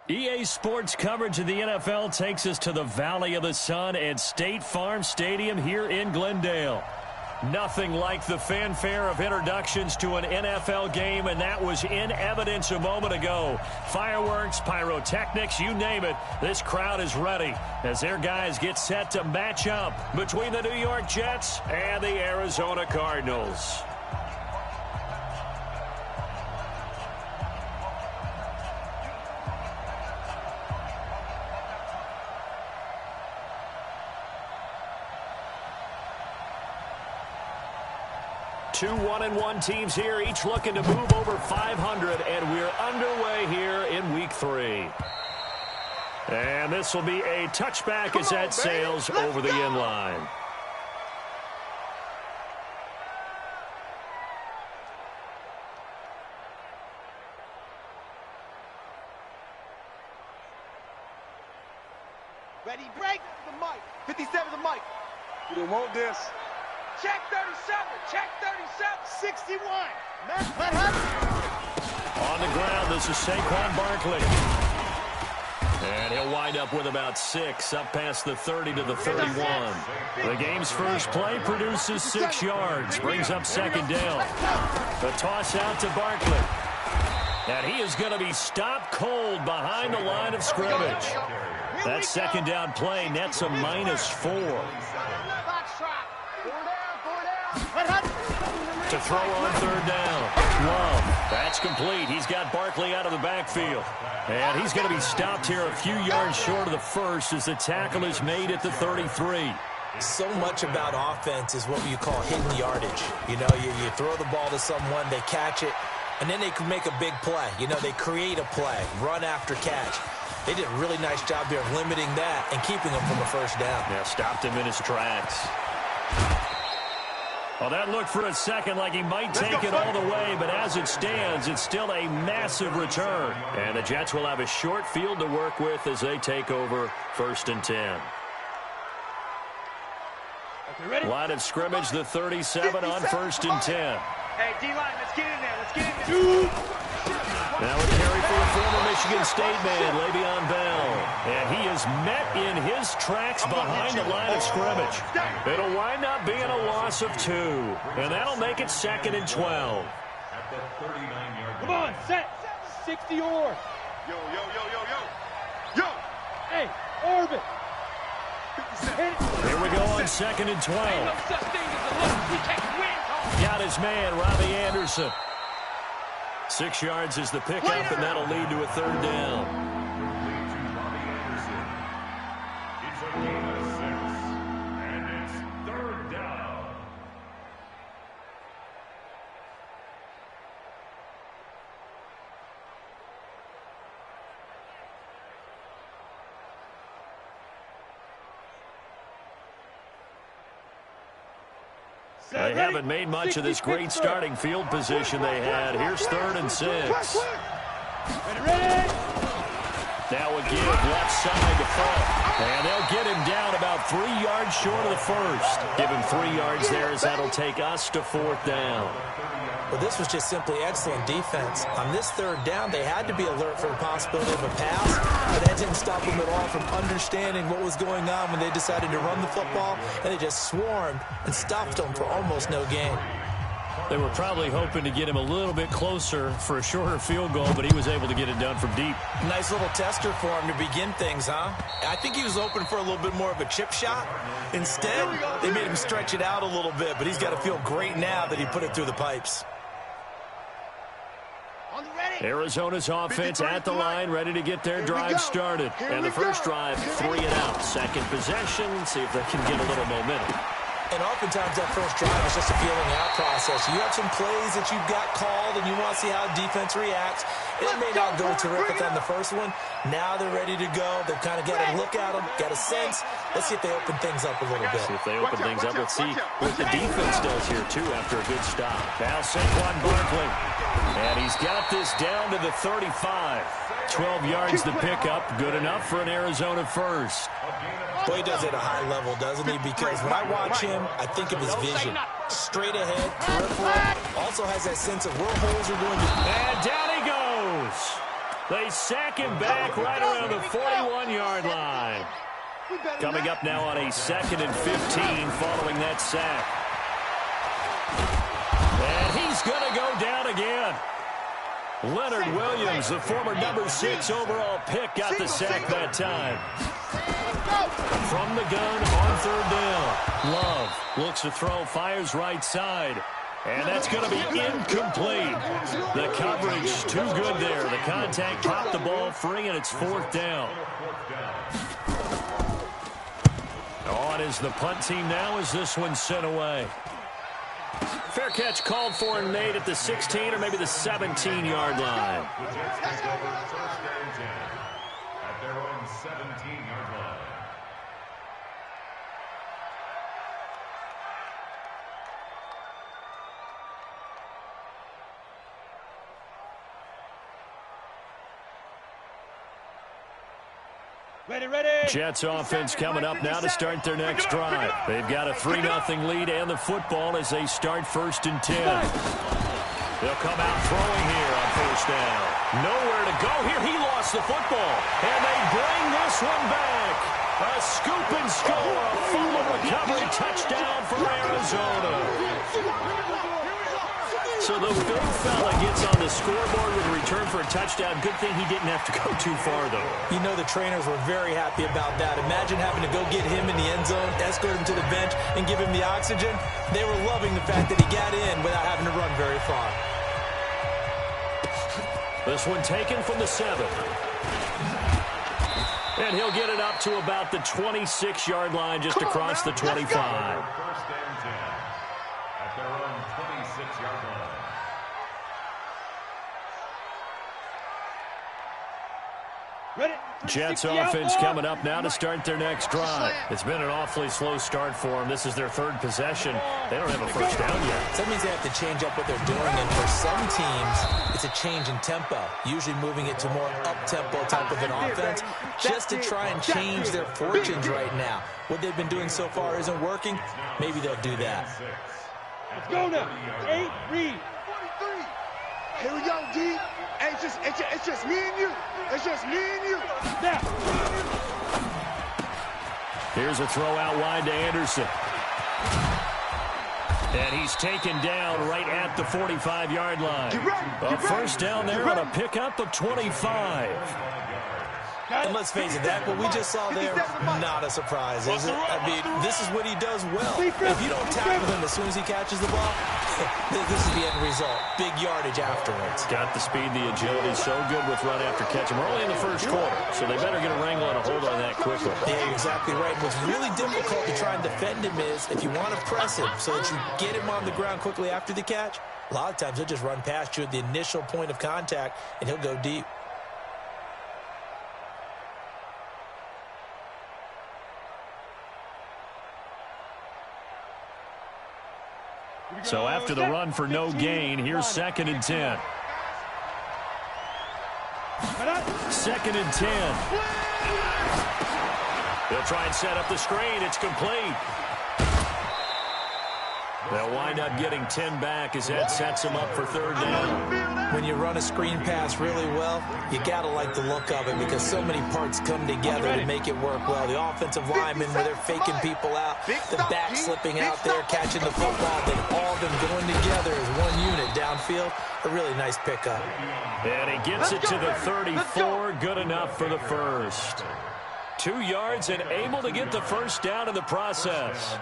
EA Sports coverage of the NFL takes us to the Valley of the Sun at State Farm Stadium here in Glendale. Nothing like the fanfare of introductions to an NFL game, and that was in evidence a moment ago. Fireworks, pyrotechnics, you name it, this crowd is ready as their guys get set to match up between the New York Jets and the Arizona Cardinals. Two 1-1 teams here, each looking to move over 500, and we're underway here in Week 3. And this will be a touchback as that sails over the end line. Ready, break the mic. 57 the mic. You don't want this. Check 37, check 37, 61. On the ground, this is Saquon Barkley. And he'll wind up with about 6, up past the 30 to the 31. The game's first play produces 6 yards, brings up second down. The toss out to Barkley. And he is going to be stopped cold behind the line of scrimmage. That second down play nets a -4. To throw on third down. Love. That's complete. He's got Barkley out of the backfield. And he's going to be stopped here a few yards short of the first as the tackle is made at the 33. So much about offense is what you call hidden yardage. You know, you throw the ball to someone, they catch it, and then they can make a big play. You know, they create a play, run after catch. They did a really nice job there of limiting that and keeping him from a first down. Yeah, stopped him in his tracks. Well, that looked for a second like he might take it all the way, but as it stands, it's still a massive return. And the Jets will have a short field to work with as they take over 1st and 10. Ready? Line of scrimmage, the 37 on 1st and 10. Hey, D-line, let's get in there. Let's get in there. Now a carry for the former Michigan State man, Le'Veon Bell. And he is met in his tracks behind the line of scrimmage. It'll wind up being a loss of 2. And that'll make it 2nd and 12. Come on, set. 60 or. Yo. Hey, orbit. Here we go on 2nd and 12. Got his man, Robbie Anderson. 6 yards is the pickup, and that'll lead to a 3rd down. It's a gain of 6, and it's 3rd down. They haven't made much of this great starting field position they had. Here's 3rd and 6. Ready? Now a give left side to Falk. And they'll get him down about 3 yards short of the first. Give him 3 yards there as that'll take us to 4th down. But this was just simply excellent defense. On this 3rd down, they had to be alert for the possibility of a pass, but that didn't stop them at all from understanding what was going on when they decided to run the football, and they just swarmed and stopped them for almost no gain. They were probably hoping to get him a little bit closer for a shorter field goal, but he was able to get it done from deep. Nice little tester for him to begin things, huh? I think he was hoping for a little bit more of a chip shot. Instead, they made him stretch it out a little bit, but he's got to feel great now that he put it through the pipes. Arizona's offense at the line, ready to get their drive started. And the first drive, 3 and out. Second possession, see if they can get a little momentum. And oftentimes that first drive is just a feeling out process. You have some plays that you've got called, and you want to see how defense reacts. It may not go terrific on the first one. Now they're ready to go. They've kind of got a look at them, got a sense. Let's see if they open things up a little bit. See if they open things up. Let's see what the defense does here, too, after a good stop. Now Saquon Barkley. And he's got this down to the 35. 12 yards the pickup. Good enough for an Arizona first. Boy, he does it at a high level, doesn't he? Because when I watch him, I think of his vision. Straight ahead, peripheral. Also has that sense of where holes are going to be. And down he goes. They sack him back right around the 41-yard line. Coming up now on a 2nd and 15 following that sack. And he's going to go down again. Leonard Williams, the former number 6 overall pick, got the sack that time. From the gun on 3rd down. Love looks to throw, fires right side. And that's going to be incomplete. The coverage too good there. The contact popped the ball free, and it's 4th down. On is the punt team now as this one's sent away. Fair catch called for and made at the 16 or maybe the 17-yard line. At their own 17-yard line. Ready. Jets offense coming up now to start their next drive. They've got a 3-0 lead and the football as they start 1st and 10. They'll come out throwing here on 1st down. Nowhere to go here. He lost the football. And they bring this one back. A scoop and score. A fumble recovery touchdown for Arizona. So the big fella gets on the scoreboard with a return for a touchdown. Good thing he didn't have to go too far, though. You know the trainers were very happy about that. Imagine having to go get him in the end zone, escort him to the bench, and give him the oxygen. They were loving the fact that he got in without having to run very far. This one taken from the 7. And he'll get it up to about the 26-yard line just across the 25. 1st and 10. At their own 26-yard line. Ready. Jets offense coming up now to start their next drive. It's been an awfully slow start for them. This is their 3rd possession. They don't have a 1st down yet. So that means they have to change up what they're doing, and for some teams, it's a change in tempo, usually moving it to more up-tempo type of an offense, just to try and change their fortunes right now. What they've been doing so far isn't working. Maybe they'll do that. Let's go now. 8, read. 43. Here we go, D. Hey, it's just me and you. It's just me and you. Now. Here's a throw out wide to Anderson. And he's taken down right at the 45-yard line. A 1st down there on a pickup of 25. And let's face it, that what we just saw there, not a surprise, is it? I mean, this is what he does well. If you don't tackle him as soon as he catches the ball, this is the end result. Big yardage afterwards. Got the speed, the agility, so good with run after catch. We're only in the 1st quarter, so they better get a wrangle and a hold on that quickly. Yeah, you're exactly right. What's really difficult to try and defend him is if you want to press him so that you get him on the ground quickly after the catch, a lot of times he'll just run past you at the initial point of contact, and he'll go deep. So after the run for no gain, here's 2nd and 10. 2nd and 10. They'll try and set up the screen. It's complete. They'll wind up getting 10 back as that sets them up for 3rd down. When you run a screen pass really well, you got to like the look of it because so many parts come together to make it work well. The offensive linemen, where they're faking people out, the back slipping out there, catching the football, then all of them going together as one unit downfield. A really nice pickup. And he gets it to the 34. Good enough for the 1st. 2 yards and able to get the 1st down in the process.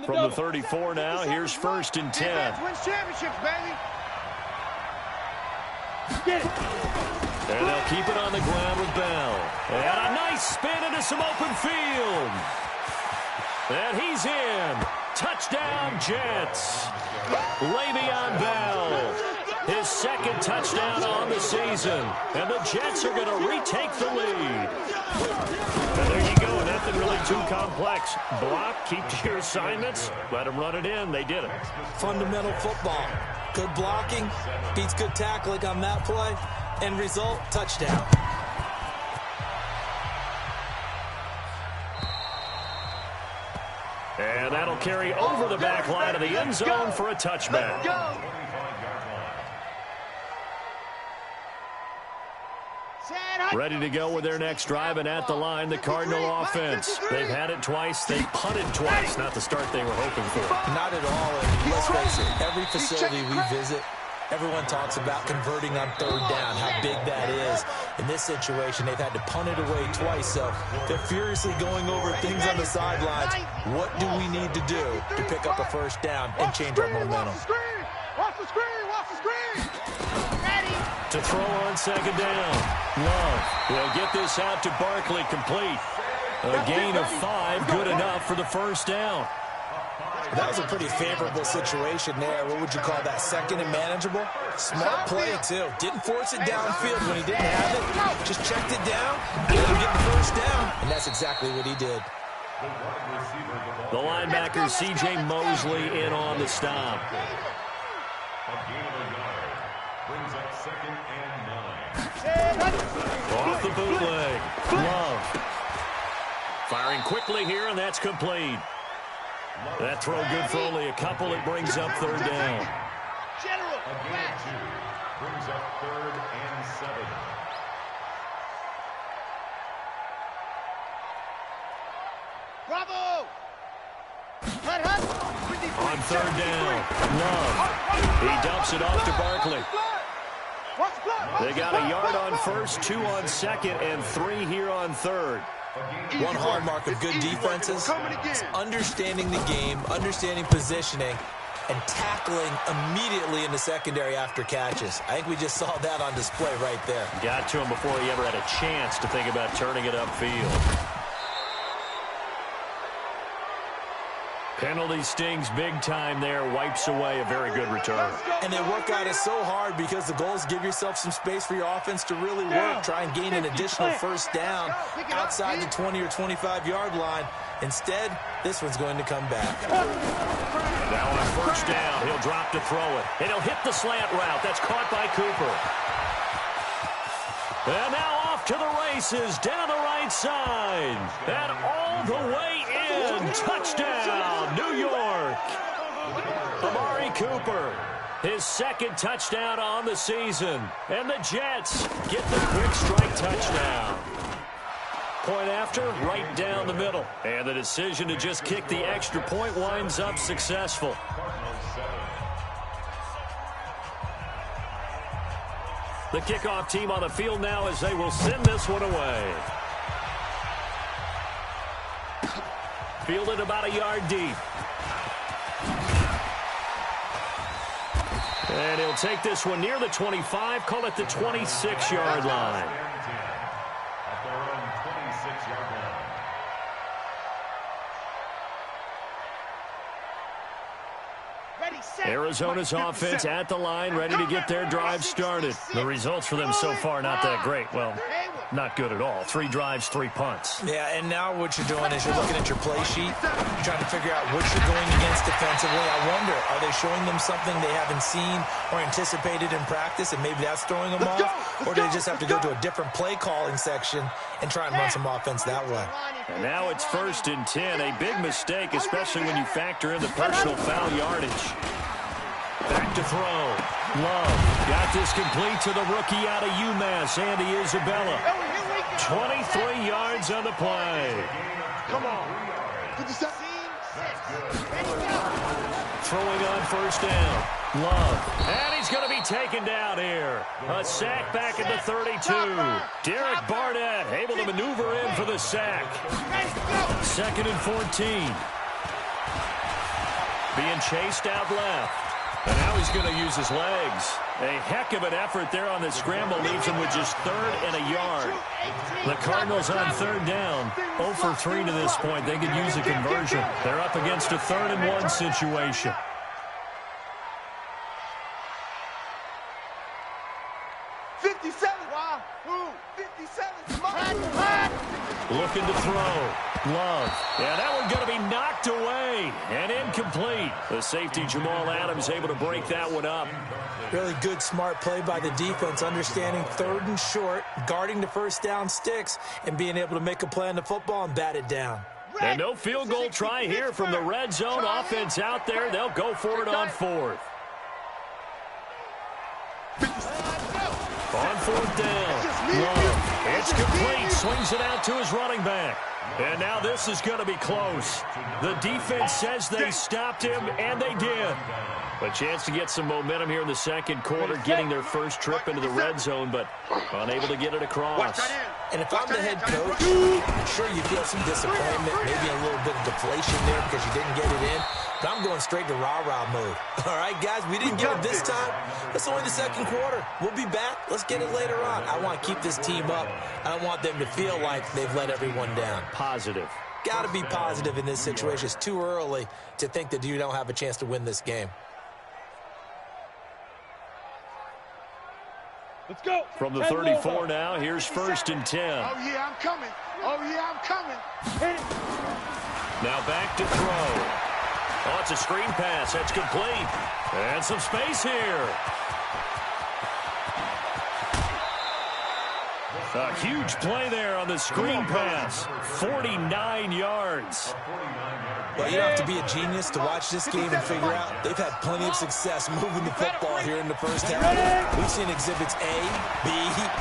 From the 34 now, here's 1st and 10. Wins championships, baby. Get it. And they'll keep it on the ground with Bell. And a nice spin into some open field. And he's in. Touchdown, Jets. Le'Veon Bell. His 2nd touchdown on the season. And the Jets are going to retake the lead. And there you go. Nothing really too complex. Block, keep to your assignments, let them run it in. They did it. Fundamental football. Good blocking, beats good tackling on that play. End result, touchdown. And that'll carry over the back line of the end zone for a touchback. Ready to go with their next drive, and at the line, the Cardinal offense. They've had it twice. They punted twice. Not the start they were hoping for. Not at all. And let's face it, every facility we visit, everyone talks about converting on third down, how big that is. In this situation, they've had to punt it away twice, so they're furiously going over things on the sidelines. What do we need to do to pick up a first down and change our momentum? Watch the screen! Watch the screen! Ready! To throw on second down. Love will get this out to Barkley, complete. A gain of 5, good enough for the first down. That was a pretty favorable situation there. What would you call that? Second and manageable? Smart play, too. Didn't force it downfield when he didn't have it. Just checked it down, and let him get the first down. And that's exactly what he did. The linebacker, C.J. Mosley, in on the stop. Brings up second and 9. Off the bootleg. Love. Firing quickly here, and that's complete. That throw good for only a couple. It brings up third down. General, Brings up third and 7. Bravo! Hut, hut! On third down, Love. He dumps it off to Barkley. They got a yard on first, 2 on second, and 3 here on third. One hallmark of good defenses is understanding the game, understanding positioning, and tackling immediately in the secondary after catches. I think we just saw that on display right there. Got to him before he ever had a chance to think about turning it upfield. Penalty stings big time there, wipes away a very good return. And they work at it so hard because the goal is give yourself some space for your offense to really work. Try and gain an additional first down outside the 20 or 25-yard line. Instead, this one's going to come back. Now on first down, he'll drop to throw it. And he'll hit the slant route. That's caught by Cooper. And now off to the races, down the right side. And all the way in. Touchdown, New York. Amari Cooper, his second touchdown on the season. And the Jets get the quick strike touchdown. Point after, right down the middle. And the decision to just kick the extra point winds up successful. The kickoff team on the field now as they will send this one away. Fielded about a yard deep. And he'll take this one near the 25, call it the 26-yard line. At their own 26-yard line. Arizona's offense at the line, ready to get their drive started. The results for them so far, not that great. Well, not good at all. 3 drives, 3 punts. Yeah, and now what you're doing is you're looking at your play sheet. You're trying to figure out what you're going against defensively. I wonder, are they showing them something they haven't seen or anticipated in practice, and maybe that's throwing them off? Or do they just have to go to a different play calling section and try and run some offense that way? And now it's 1st and 10. A big mistake, especially when you factor in the personal foul yardage. Back to throw. Love got this complete to the rookie out of UMass, Andy Isabella. 23 yards on the play. Come on. Throwing on first down. Love. And he's going to be taken down here. A sack back at the 32. Derek Barnett able to maneuver in for the sack. 2nd and 14. Being chased out left. And now he's going to use his legs. A heck of an effort there on the scramble. Leaves him with just 3rd and a yard. The Cardinals on 3rd down. 0 for 3 to this point. They could use a conversion. They're up against a 3rd and 1 situation. Looking to throw. Love. Yeah, that one's going to be knocked away and incomplete. The safety, Jamal Adams, able to break that one up. Really good, smart play by the defense, understanding 3rd and short, guarding the first down sticks, and being able to make a play on the football and bat it down. And no field goal try here from the red zone offense out there. They'll go for it on 4th. On fourth down. Love. It's complete. Swings it out to his running back. And now this is going to be close. The defense says they stopped him, and they did. A chance to get some momentum here in the second quarter, getting their first trip into the red zone, but unable to get it across. And if I'm the head coach, I'm sure you feel some disappointment, maybe a little bit of deflation there because you didn't get it in. But I'm going straight to rah-rah mode. All right, guys, we didn't get it this time. It's only the second quarter. We'll be back. Let's get it later on. I want to keep this team up. I don't want them to feel like they've let everyone down. Positive. Got to be positive in this situation. It's too early to think that you don't have a chance to win this game. Let's go. From the 34 now, here's 1st and 10. Oh, yeah, I'm coming. Oh, yeah, I'm coming. Hit it. Now back to throw. Oh, it's a screen pass. That's complete. And some space here. A huge play there on the screen pass. 49 yards. Well, you don't have to be a genius to watch this game and figure out they've had plenty of success moving the football here in the first half. We've seen exhibits A, B,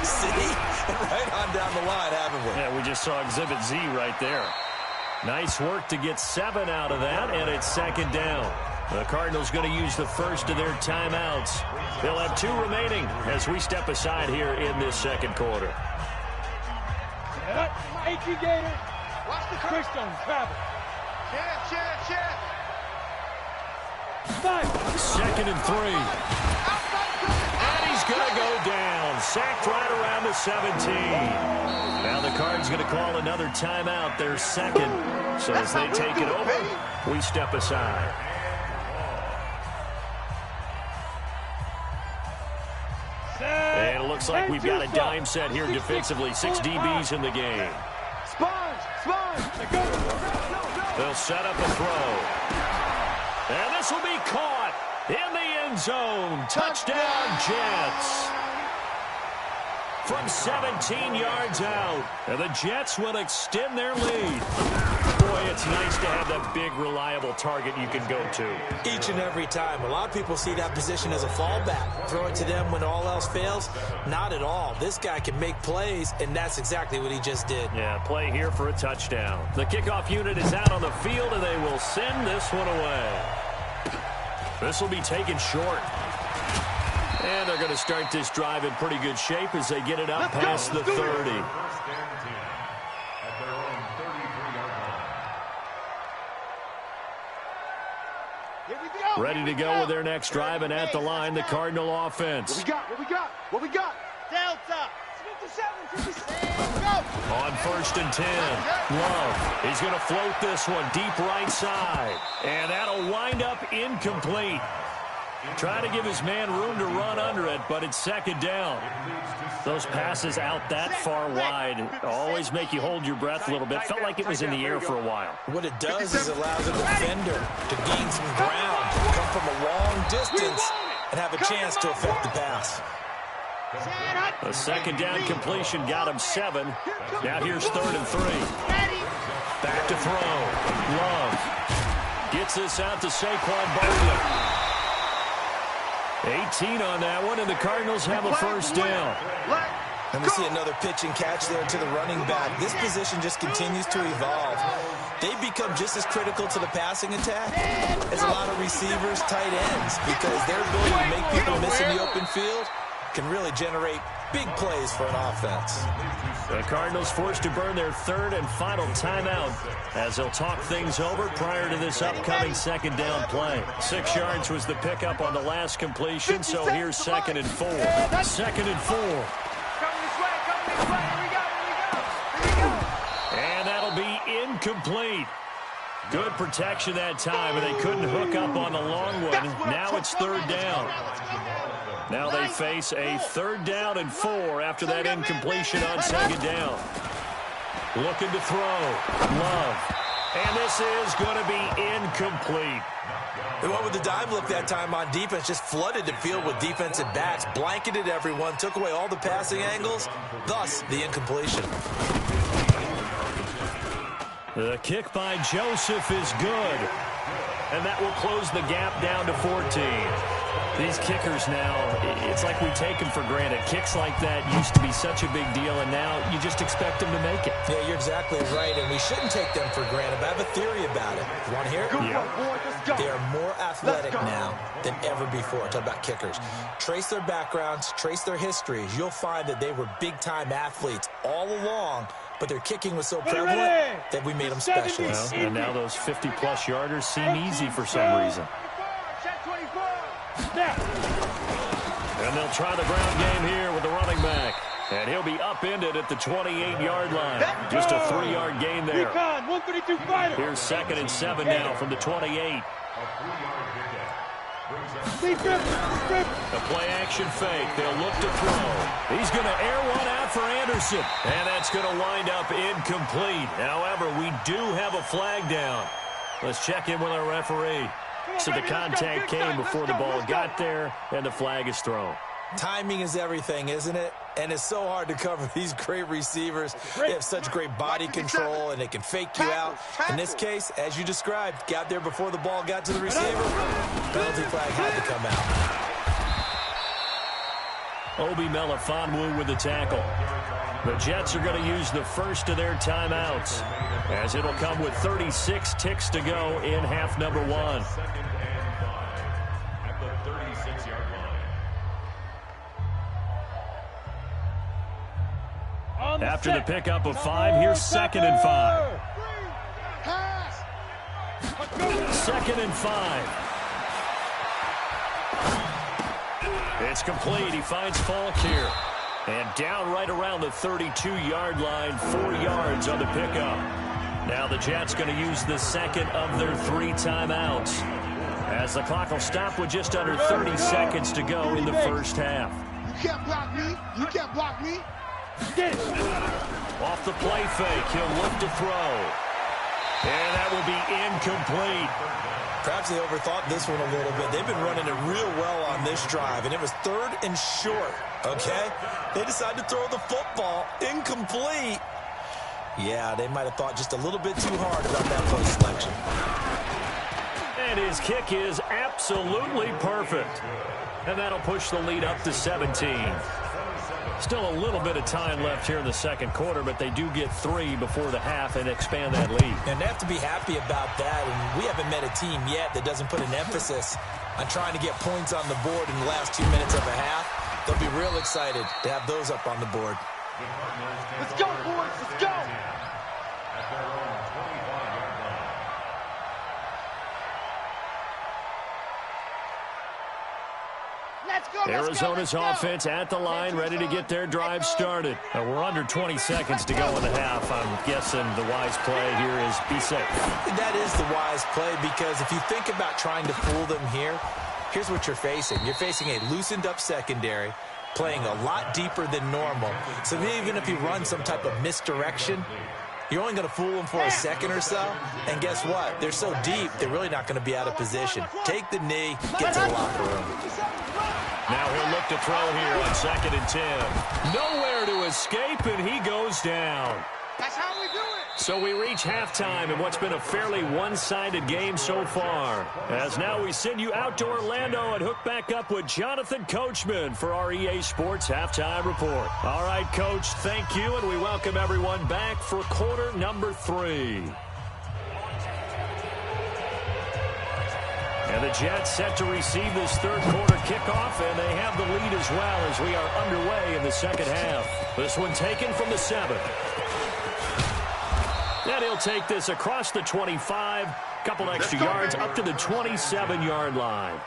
C, and right on down the line, haven't we? Yeah, we just saw exhibit Z right there. Nice work to get 7 out of that, and it's 2nd down. The Cardinals going to use the first of their timeouts. They'll have 2 remaining as we step aside here in this second quarter. H.E. Gator. Watch the Christian travel. Yeah. 2nd and 3. And he's going to go down. Sacked right around the 17. Now the Cards going to call another timeout, their second. So as they take it over, we step aside. And it looks like we've got a dime set here defensively. 6 DBs in the game. They'll set up a throw. And this will be caught in the end zone. Touchdown, Jets. From 17 yards out. And the Jets will extend their lead. Boy, it's nice to have that big, reliable target you can go to. Each and every time. A lot of people see that position as a fallback. Throw it to them when all else fails. Not at all. This guy can make plays, and that's exactly what he just did. Yeah, play here for a touchdown. The kickoff unit is out on the field, and they will send this one away. This will be taken short. And they're going to start this drive in pretty good shape as they get it up past the 30. Ready to go with their next drive, and at the line, the Cardinal offense. What we got? Delta. 57. Go. On 1st and 10, Love. He's going to float this one deep right side. And that'll wind up incomplete. Trying to give his man room to run under it, but it's 2nd down. Those passes out that far wide always make you hold your breath a little bit. Felt like it was in the air for a while. What it does is allows a defender to gain some ground, come from a long distance, and have a chance to affect the pass. A 2nd down completion got him 7. Now here's 3rd and 3. Back to throw. Love gets this out to Saquon Barkley. 18 on that one, and the Cardinals have a 1st down. And we see another pitch and catch there to the running back. This position just continues to evolve. They become just as critical to the passing attack as a lot of receivers, tight ends, because their ability to make people miss in the open field can really generate big plays for an offense. The Cardinals forced to burn their 3rd and final timeout as they'll talk things over prior to this upcoming 2nd down play. 6 yards was the pickup on the last completion, so here's 2nd and 4. 2nd and 4. And that'll be incomplete. Good protection that time, and they couldn't hook up on the long one. Now it's 3rd down. Now they face a 3rd down and 4 after that incompletion on 2nd down. Looking to throw. Love. And this is going to be incomplete. They went with the dime look that time on defense, just flooded the field with defensive backs, blanketed everyone, took away all the passing angles, thus the incompletion. The kick by Joseph is good. And that will close the gap down to 14. These kickers now, it's like we take them for granted. Kicks like that used to be such a big deal, and now you just expect them to make it. Yeah, you're exactly right, and we shouldn't take them for granted. But I have a theory about it. You want to hear it? Yeah. They are more athletic now than ever before. Talk about kickers. Trace their backgrounds, trace their histories. You'll find that they were big-time athletes all along, but their kicking was so prevalent that we made them specialists. Well, and now those 50-plus yarders seem easy for some reason. And they'll try the ground game here with the running back. And he'll be upended at the 28-yard line. Just a 3-yard gain there. 132 fighter. Here's 2nd and 7 now from the 28. The play-action fake. They'll look to throw. He's going to air one out for Anderson. And that's going to wind up incomplete. However, we do have a flag down. Let's check in with our referee. So the contact came before the ball got there, and the flag is thrown. Timing is everything, isn't it? And it's so hard to cover these great receivers. They have such great body control, and they can fake you out. In this case, as you described, got there before the ball got to the receiver. Penalty flag had to come out. Obi Melifonwu with the tackle. The Jets are going to use the first of their timeouts, as it'll come with 36 ticks to go in half number 1. At the 36-yard line. After the pickup of 5, here's 2nd and 5. 2nd and 5. It's complete. He finds Falk here. And down right around the 32-yard line, 4 yards on the pickup. Now the Jets going to use the second of their 3 timeouts, as the clock will stop with just under 30 seconds to go in the first half. You can't block me. You can't block me. Off the play fake, he'll look to throw. And that will be incomplete. Perhaps they overthought this one a little bit. They've been running it real well on this drive, and it was 3rd and short, okay? They decided to throw the football incomplete. Yeah, they might have thought just a little bit too hard about that play selection. And his kick is absolutely perfect. And that'll push the lead up to 17. Still a little bit of time left here in the second quarter, but they do get 3 before the half and expand that lead. And they have to be happy about that, and we haven't met a team yet that doesn't put an emphasis on trying to get points on the board in the last 2 minutes of a half. They'll be real excited to have those up on the board. Let's go, boys. Let's go. Arizona's offense at the line, ready to get their drive started. We're under 20 seconds to go in the half. I'm guessing the wise play here is be safe. That is the wise play, because if you think about trying to fool them here, here's what you're facing. You're facing a loosened up secondary, playing a lot deeper than normal. So even if you run some type of misdirection, you're only going to fool them for a second or so. And guess what? They're so deep, they're really not going to be out of position. Take the knee, get to the locker room. Now he'll look to throw here on 2nd and 10. Nowhere to escape, and he goes down. That's how we do it. So we reach halftime in what's been a fairly one-sided game so far. As now we send you out to Orlando and hook back up with Jonathan Coachman for our EA Sports Halftime Report. All right, Coach, thank you, and we welcome everyone back for quarter number 3. And the Jets set to receive this third quarter kickoff, and they have the lead as well as we are underway in the second half. This one taken from the 7. And he'll take this across the 25, couple extra yards up to the 27-yard line.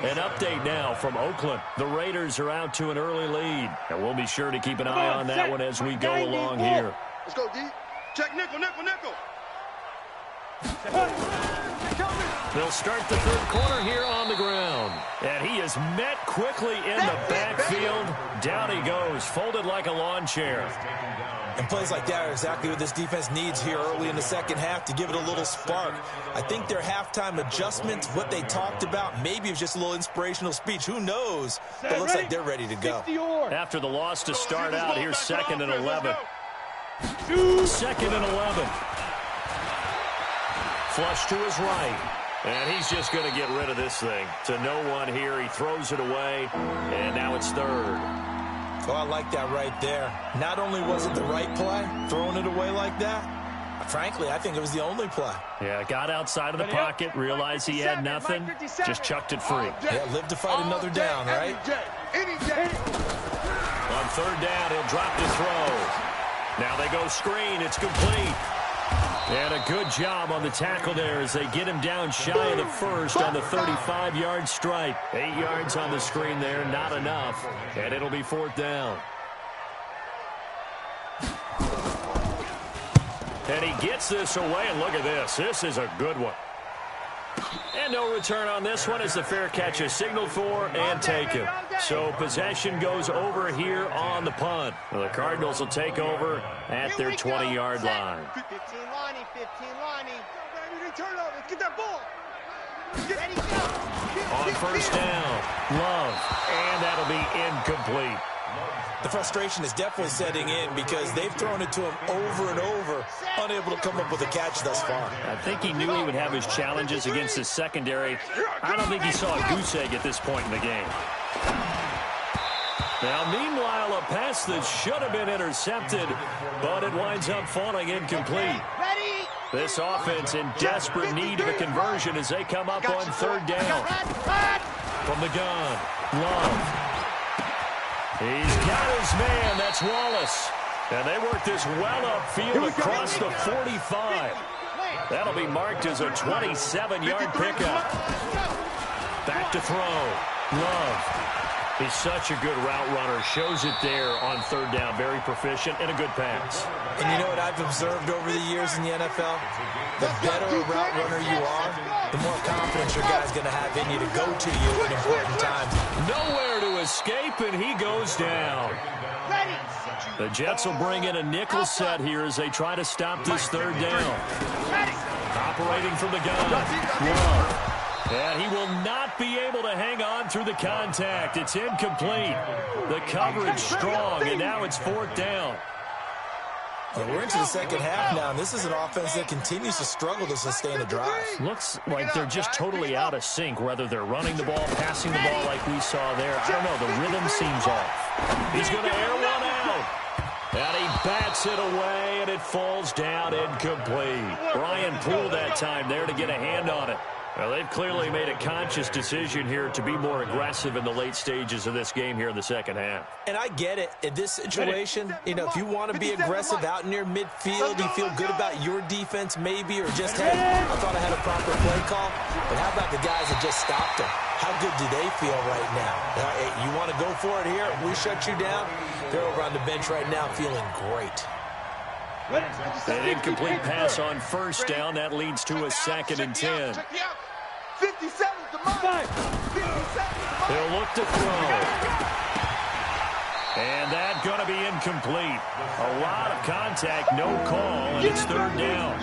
An update now from Oakland. The Raiders are out to an early lead, and we'll be sure to keep an eye on that one as we go along here. Let's go, D. Check nickel, nickel, nickel. They'll start the third quarter here on the ground. And he is met quickly in the backfield. Down he goes, folded like a lawn chair. And plays like that are exactly what this defense needs here early in the second half to give it a little spark. I think their halftime adjustments, what they talked about, maybe it was just a little inspirational speech. Who knows? But it looks like they're ready to go. After the loss to start out, here's 2nd and 11. 2nd and 11. Flush to his right. And he's just going to get rid of this thing. To no one here. He throws it away, and now it's third. Oh, I like that right there. Not only was it the right play, throwing it away like that, frankly, I think it was the only play. Yeah, got outside of the pocket, realized he had nothing, just chucked it free. Yeah, live to fight another down, right? On third down, he'll drop to throw. Now they go screen. It's complete. And a good job on the tackle there as they get him down shy of the first on the 35-yard strike. 8 yards on the screen there, not enough. And it'll be fourth down. And he gets this away, and look at this. This is a good one. And no return on this one as the fair catch is signaled for and taken. So possession goes over here on the punt. Well, the Cardinals will take over at their 20-yard line. 15 Lonnie, 15 Lonnie. Turn over, get that ball. On first down, Love, and that'll be incomplete. The frustration is definitely setting in because they've thrown it to him over and over, unable to come up with a catch thus far. I think he knew he would have his challenges against his secondary. I don't think he saw a goose egg at this point in the game. Now, meanwhile, a pass that should have been intercepted, but it winds up falling incomplete. This offense in desperate need of a conversion as they come up on third down. From the gun, Love. He's got his man. That's Wallace. And they work this well upfield across the 45. That'll be marked as a 27-yard pickup. Back to throw. Love. He's such a good route runner. Shows it there on third down. Very proficient and a good pass. And you know what I've observed over the years in the NFL? The better a route runner you are, the more confidence your guy's going to have in you to go to you at important times. Nowhere to escape, and he goes down. The Jets will bring in a nickel set here as they try to stop this third down. Operating from the gun. Love. And he will not be able to hang on through the contact. It's incomplete. The coverage strong, and now it's fourth down. Yeah, we're into the second half now, and this is an offense that continues to struggle to sustain a drive. Looks like they're just totally out of sync, whether they're running the ball, passing the ball like we saw there. I don't know. The rhythm seems off. He's going to air one out. And he bats it away, and it falls down incomplete. Brian Poole that time there to get a hand on it. Well, they've clearly made a conscious decision here to be more aggressive in the late stages of this game here in the second half. And I get it. In this situation, you know, if you want to be aggressive out near midfield, you feel good about your defense maybe, or just, hey, I thought I had a proper play call. But how about the guys that just stopped them? How good do they feel right now? Hey, you want to go for it here? We shut you down. They're over on the bench right now feeling great. An incomplete pass on first down. That leads to a 2nd and 10. 57 to mine. He'll look to throw. And that's going to be incomplete. A lot of contact, no call, and it's third down.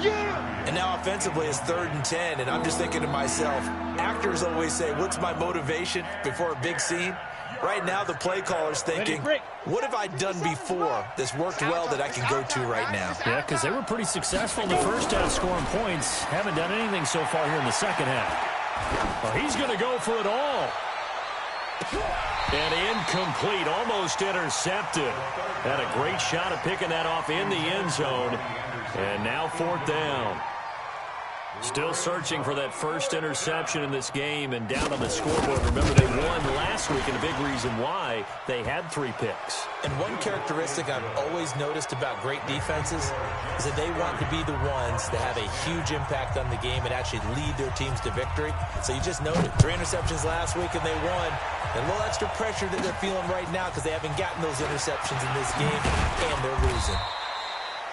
And now offensively it's 3rd and 10, and I'm just thinking to myself, actors always say, what's my motivation before a big scene? Right now, the play caller's thinking, what have I done before that's worked well that I can go to right now? Yeah, because they were pretty successful in the first half scoring points. Haven't done anything so far here in the second half. Well, he's going to go for it all. And incomplete, almost intercepted. Had a great shot at picking that off in the end zone. And now fourth down. Still searching for that first interception in this game and down on the scoreboard. Remember, they won last week, and a big reason why they had 3 picks. And one characteristic I've always noticed about great defenses is that they want to be the ones that have a huge impact on the game and actually lead their teams to victory. So you just noted 3 interceptions last week, and they won. And a little extra pressure that they're feeling right now because they haven't gotten those interceptions in this game, and they're losing.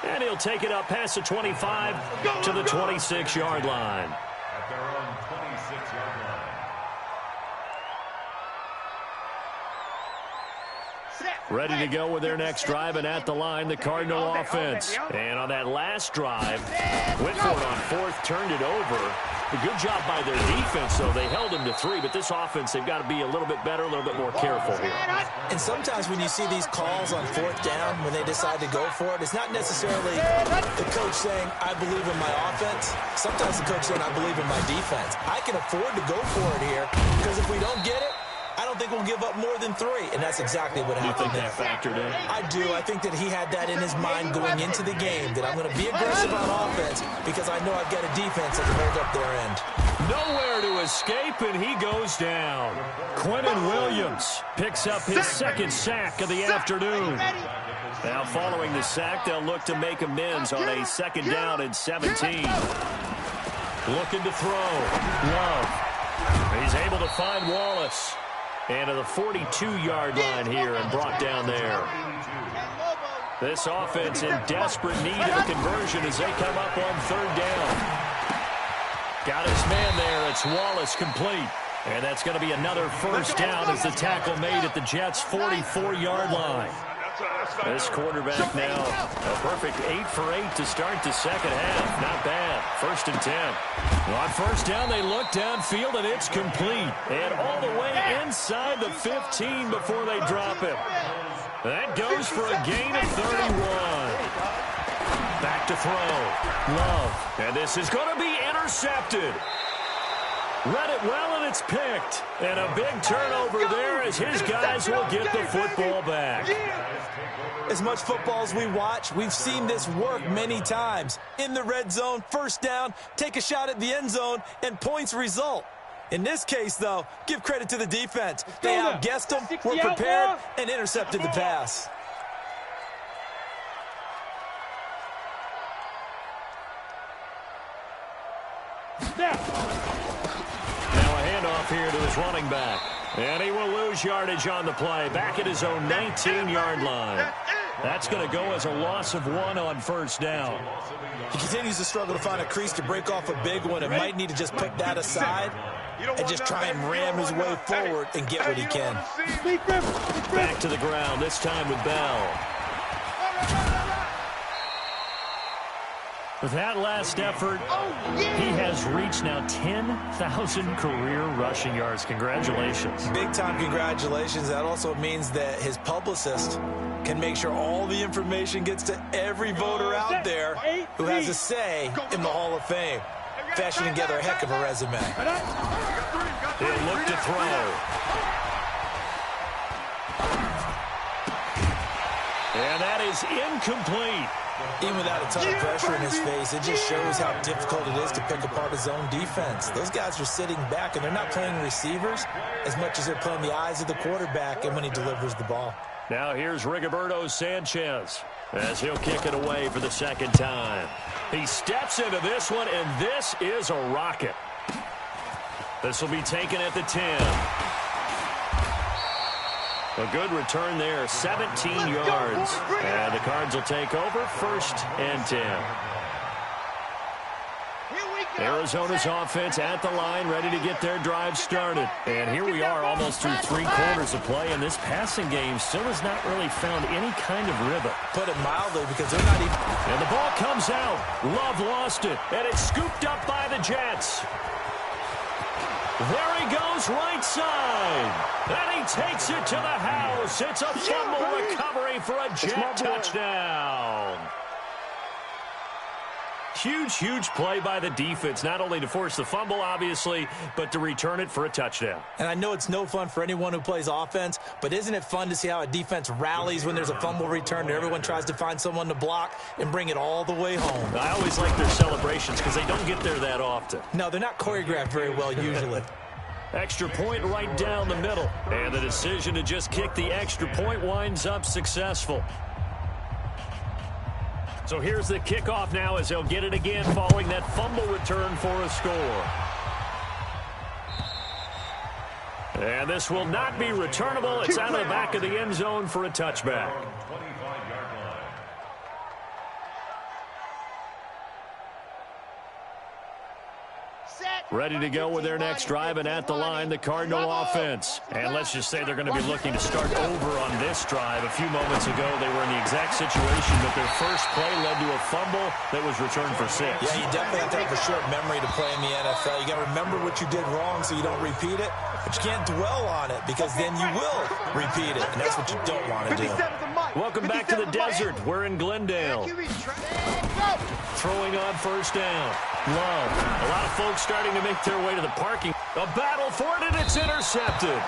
And he'll take it up past the 25 to the 26-yard line. At their own 26-yard line. Ready to go with their next drive, and at the line, the Cardinal offense. And on that last drive, went for it on 4th, turned it over. A good job by their defense, though. They held him to 3, but this offense, they've got to be a little bit better, a little bit more careful here. And sometimes when you see these calls on 4th down, when they decide to go for it, it's not necessarily the coach saying, I believe in my offense. Sometimes the coach saying, I believe in my defense. I can afford to go for it here, because if we don't get it, I don't think we'll give up more than 3, and that's exactly what happened. You think that factored in? I do. I think that he had that in his mind going into the game, that I'm going to be aggressive on offense because I know I've got a defense that can hold up their end. Nowhere to escape, and he goes down. Quentin Williams picks up his 2nd sack of the afternoon. Now, following the sack, they'll look to make amends on a 2nd down and 17. Looking to throw. Love. He's able to find Wallace. And to the 42-yard line here and brought down there. This offense in desperate need of a conversion as they come up on 3rd down. Got his man there. It's Wallace complete. And that's going to be another 1st down as the tackle made at the Jets' 44-yard line. This quarterback now a perfect 8 for 8 to start the 2nd half. Not bad. 1st and 10. On 1st down, they look downfield, and it's complete. And all the way inside the 15 before they drop him. That goes for a gain of 31. Back to throw. Love. And this is going to be intercepted. Read it well, and it's picked. And a big turnover there as his guys will get the football back. As much football as we watch, we've seen this work many times. In the red zone, 1st down, take a shot at the end zone, and points result. In this case, though, give credit to the defense. They outguessed them, were prepared, and intercepted the pass. Now a handoff here to his running back. And he will lose yardage on the play. Back at his own 19-yard line. That's going to go as a loss of 1 on 1st down. He continues to struggle to find a crease to break off a big one and might need to just put that aside and just try and ram his way forward and get what he can. Back to the ground, this time with Bell. With that last effort, he has reached now 10,000 career rushing yards. Congratulations. Big-time congratulations. That also means that his publicist can make sure all the information gets to every voter out there who has a say in the Hall of Fame. Fashioning together a heck of a resume. He'll look to throw. And that is incomplete. Even without a ton of pressure in his face, it just shows how difficult it is to pick apart his own defense. Those guys are sitting back, and they're not playing receivers as much as they're playing the eyes of the quarterback and when he delivers the ball. Now here's Rigoberto Sanchez as he'll kick it away for the 2nd time. He steps into this one, and this is a rocket. This will be taken at the 10. A good return there, 17 yards. And the Cards will take over, 1st and 10. Arizona's offense at the line, ready to get their drive started. And here we are almost through 3 quarters of play, and this passing game still has not really found any kind of rhythm. Put it mildly, because they're not even... And the ball comes out. Love lost it, and it's scooped up by the Jets. There he goes, right side. And he takes it to the house. It's a fumble recovery for a Jet touchdown. Huge play by the defense, not only to force the fumble, obviously, but to return it for a touchdown. And I know it's no fun for anyone who plays offense, but isn't it fun to see how a defense rallies when there's a fumble return and everyone tries to find someone to block and bring it all the way home? I always like their celebrations because they don't get there that often. No, they're not choreographed very well usually. Extra point right down the middle. And the decision to just kick the extra point winds up successful. So here's the kickoff now as they'll get it again following that fumble return for a score. And this will not be returnable. It's out of the back of the end zone for a touchback. Ready to go with their next drive, and at the line, the Cardinal offense. And let's just say they're going to be looking to start over on this drive. A few moments ago, they were in the exact situation that their first play led to a fumble that was returned for 6. Yeah, you definitely have to have a short memory to play in the NFL. You got to remember what you did wrong so you don't repeat it, but you can't dwell on it because then you will repeat it, and that's what you don't want to do. Welcome back to the desert. We're in Glendale. Throwing on first down. Love. A lot of folks starting to make their way to the parking. A battle for it, and it's intercepted.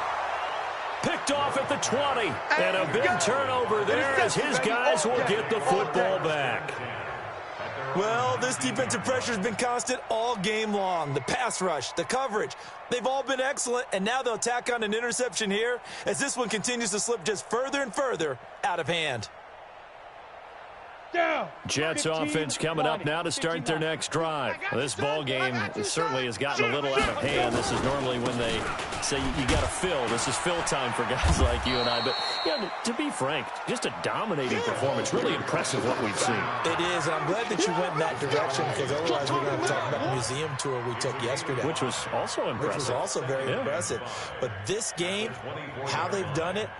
Picked off at the 20. And a big turnover there as his guys will get the football back. Well, this defensive pressure has been constant all game long. The pass rush, the coverage, they've all been excellent, and now they'll tack on an interception here as this one continues to slip just further and further out of hand. Jets offense coming up now to start their next drive. This ball game certainly has gotten a little out of hand. This is normally when they say you got to fill. This is fill time for guys like you and I. But yeah, to be frank, just a dominating performance. Really impressive what we've seen. It is, and I'm glad that you went in that direction because otherwise we're going to talk about the museum tour we took yesterday. Which was also impressive. Which was also very impressive. But this game, how they've done it,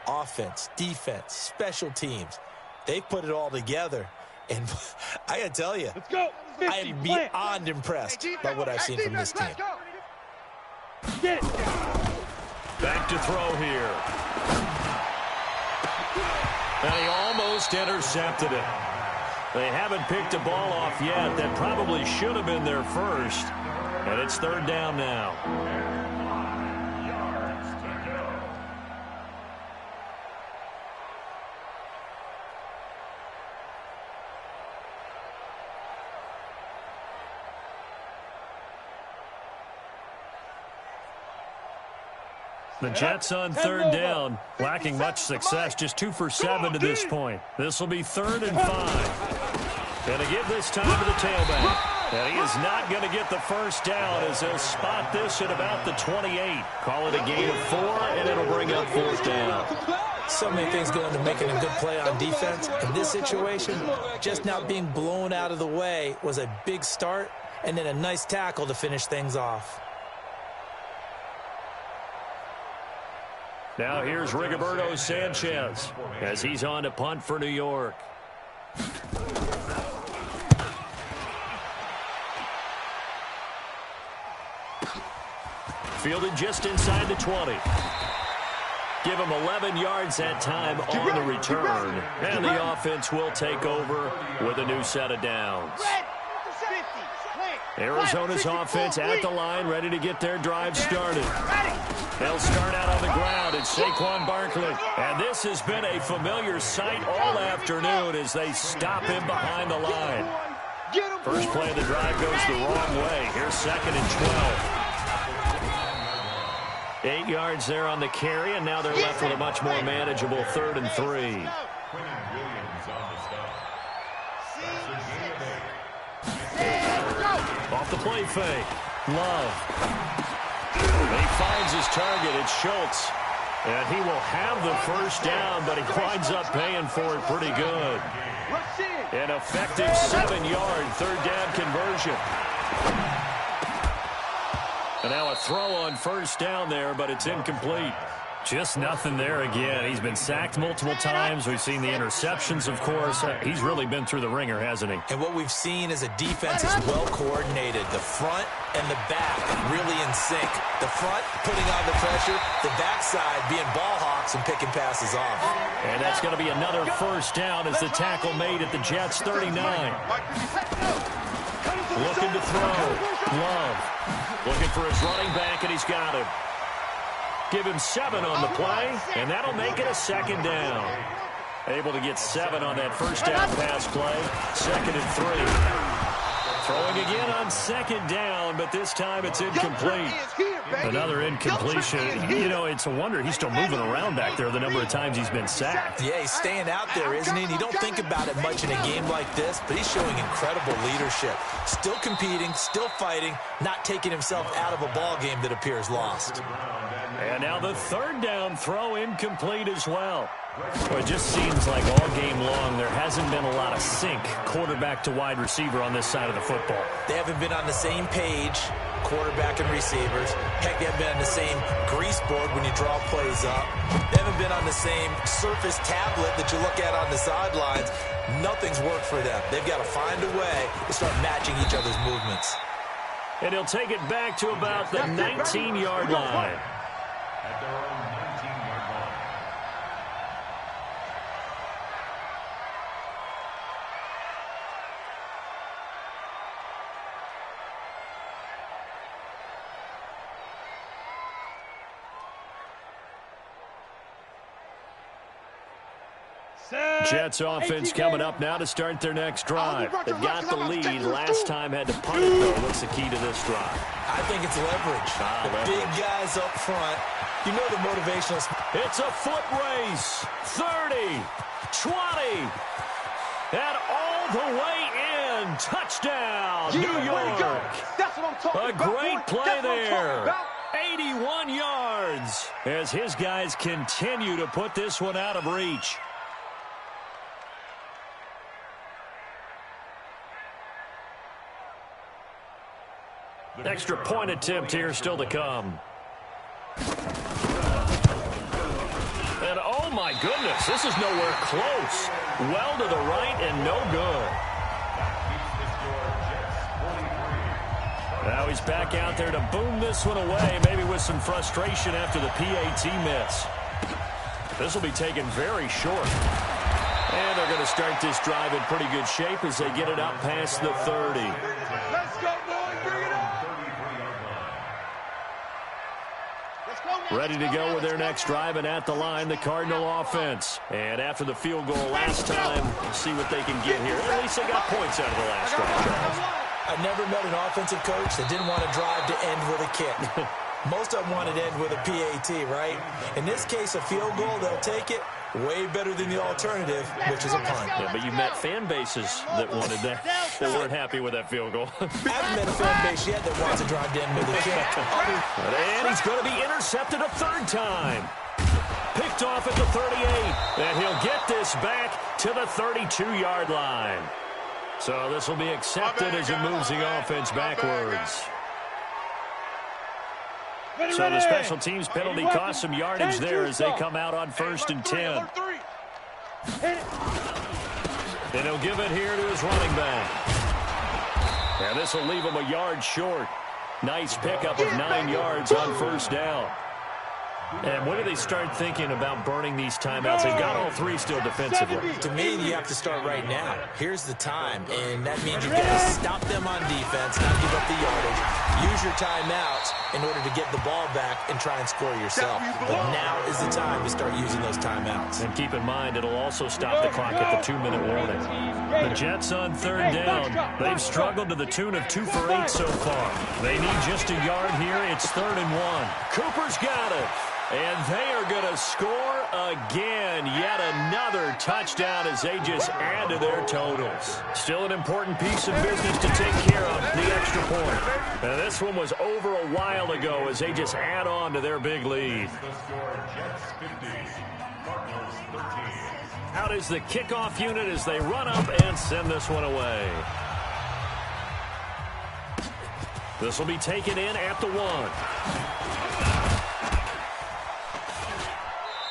offense, defense, special teams, they've put it all together, and I got to tell you, I am beyond impressed by what I've seen from this team. Back to throw here. And he almost intercepted it. They haven't picked a ball off yet. That probably should have been their first, and it's third down now. The Jets on third down, lacking much success, just 2 for 7 to this point. This will be 3rd and 5. Going to give this time to the tailback. And he is not going to get the first down as they'll spot this at about the 28. Call it a gain of 4, and it'll bring up 4th down. So many things go into making a good play on defense. In this situation, just not being blown out of the way was a big start, and then a nice tackle to finish things off. Now here's Rigoberto Sanchez as he's on to punt for New York. Fielded just inside the 20. Give him 11 yards that time on the return. And the offense will take over with a new set of downs. Arizona's offense at the line, ready to get their drive started. They'll start out on the ground. It's Saquon Barkley. And this has been a familiar sight all afternoon as they stop him behind the line. First play of the drive goes the wrong way. Here's 2nd and 12. 8 yards there on the carry, and now they're left with a much more manageable 3rd and 3. Off the play fake. Love. He finds his target. It's Schultz. And he will have the first down, but he winds up paying for it pretty good. An effective 7-yard 3rd down conversion. And now a throw on first down there, but it's incomplete. Just nothing there again. He's been sacked multiple times. We've seen the interceptions, of course. He's really been through the ringer, hasn't he? And what we've seen is a defense is well coordinated. The front and the back really in sync. The front putting on the pressure, the backside being ball hawks and picking passes off. And that's going to be another first down as the tackle made at the Jets' 39. Looking to throw. Love. Looking for his running back, and he's got him. Give him 7 on the play, and that'll make it a 2nd down. Able to get 7 on that first down pass play. 2nd and 3. Throwing again on 2nd down, but this time it's incomplete. Another incompletion. You know, it's a wonder he's still moving around back there the number of times he's been sacked. Yeah, he's staying out there, isn't he? And you don't think about it much in a game like this, but he's showing incredible leadership. Still competing, still fighting, not taking himself out of a ball game that appears lost. And now the third down throw incomplete as well. Well, it just seems like all game long there hasn't been a lot of sync quarterback to wide receiver on this side of the football. They haven't been on the same page, quarterback and receivers. Heck, they haven't been on the same grease board when you draw plays up. They haven't been on the same surface tablet that you look at on the sidelines. Nothing's worked for them. They've got to find a way to start matching each other's movements. And he'll take it back to about the 19-yard line. At their own 19-yard line. Jets offense coming up now to start their next drive. They've got the lead. Last time had to punt it, though. What's the key to this drive? I think it's leverage. Big guys up front. You know the motivational. It's a foot race. 30, 20, and all the way in. Touchdown, New York. That's what I'm talking A about. great play there. 81 yards as his guys continue to put this one out of reach. Extra point attempt here still to come. And oh my goodness, this is nowhere close. Well to the right and no good. Now he's back out there to boom this one away, maybe with some frustration after the PAT miss. This will be taken very short. And they're going to start this drive in pretty good shape as they get it up past the 30. Let's go, boys. Bring it on. Ready to go with their next drive, and at the line, the Cardinal offense. And after the field goal last time, we'll see what they can get here. At least they got points out of the last drive, Charles. I've never met an offensive coach that didn't want to drive to end with a kick. Most of them wanted to end with a PAT, right? In this case, a field goal, they'll take it. Way better than the alternative, which is a punt. Yeah, but you met fan bases that wanted that, that weren't happy with that field goal. I haven't met a fan base yet that wants to drive to end with a kick. And he's going to be intercepted a third time. Picked off at the 38. And he'll get this back to the 32-yard line. So this will be accepted as it moves the offense backwards. So the special teams penalty cost some yardage there as they come out on 1st and 10. And he'll give it here to his running back. And this will leave him a yard short. Nice pickup of 9 yards on 1st down. And when do they start thinking about burning these timeouts? They've got all 3 still defensively. To me, you have to start right now. Here's the time, and that means you've got to stop them on defense, not give up the yardage. Use your timeouts in order to get the ball back and try and score yourself. But now is the time to start using those timeouts. And keep in mind, it'll also stop the clock at the 2-minute warning. The Jets on 3rd down. They've struggled to the tune of 2 for 8 so far. They need just a yard here. It's 3rd and 1. Cooper's got it. And they are going to score again. Yet another touchdown as they just add to their totals. Still an important piece of business to take care of, the extra point. And this one was over a while ago as they just add on to their big lead. The score, Jets 50, Cardinals 13. Out is the kickoff unit as they run up and send this one away. This will be taken in at the 1.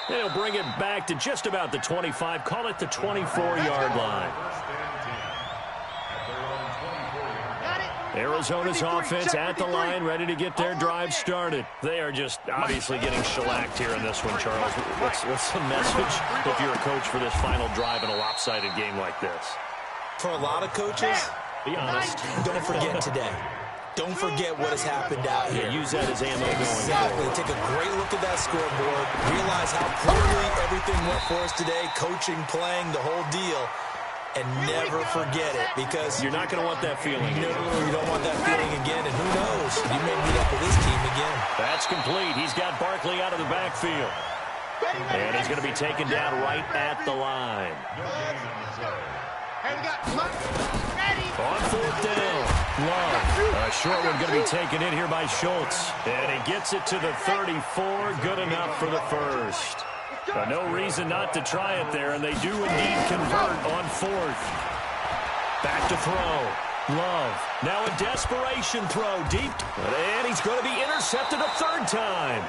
They'll bring it back to just about the 25. Call it the 24-yard line. Arizona's offense at the line, ready to get their drive started. They are just obviously getting shellacked here in this one, Charles. What's the message if you're a coach for this final drive in a lopsided game like this? For a lot of coaches, be honest. Don't forget today. Don't forget what has happened out here. Use that as ammo going Exactly. forward. Take a great look at that scoreboard. Realize how poorly everything went for us today. Coaching, playing, the whole deal. And never forget it, because you're not going to want that feeling. No, you don't want that feeling again. And who knows? You may meet up with this team again. That's complete. He's got Barkley out of the backfield. And he's going to be taken down right at the line. On 4th down. Love. A short one going to be taken in here by Schultz. And he gets it to the 34. Good enough for the first. No reason not to try it there, and they do indeed convert on fourth. Back to throw. Love. Now a desperation throw deep. And he's going to be intercepted a third time.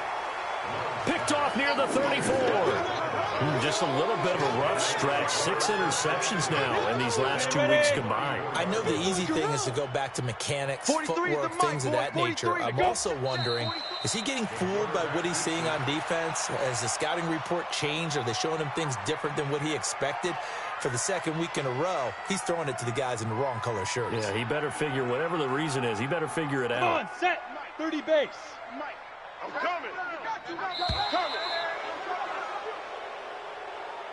Picked off near the 34. Just a little bit of a rough stretch. 6 interceptions now in these last 2 weeks combined. I know the easy thing is to go back to mechanics, footwork, things of that nature. I'm also wondering, is he getting fooled by what he's seeing on defense? Has the scouting report changed? Are they showing him things different than what he expected? For the second week in a row, he's throwing it to the guys in the wrong color shirts. Yeah, he better figure, whatever the reason is, he better figure it out. Come on, set. 30 base. I'm coming.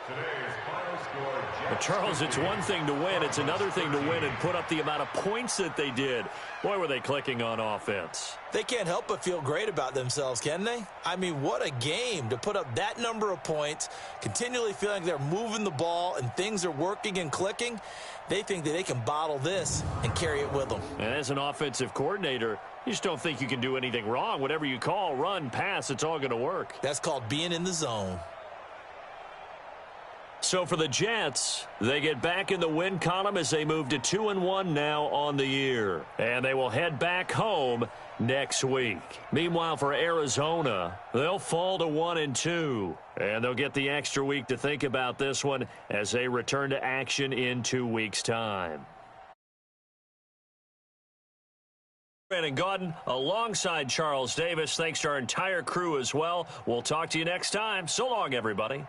Today's final score, But Charles, it's one thing to win. It's another thing to win and put up the amount of points that they did. Boy, were they clicking on offense. They can't help but feel great about themselves, can they? I mean, what a game to put up that number of points, continually feeling they're moving the ball and things are working and clicking. They think that they can bottle this and carry it with them. And as an offensive coordinator, you just don't think you can do anything wrong. Whatever you call, run, pass, it's all going to work. That's called being in the zone. So for the Jets, they get back in the win column as they move to 2-1 now on the year. And they will head back home next week. Meanwhile, for Arizona, they'll fall to 1-2. And they'll get the extra week to think about this one as they return to action in 2 weeks' time. Brandon Gaudin alongside Charles Davis. Thanks to our entire crew as well. We'll talk to you next time. So long, everybody.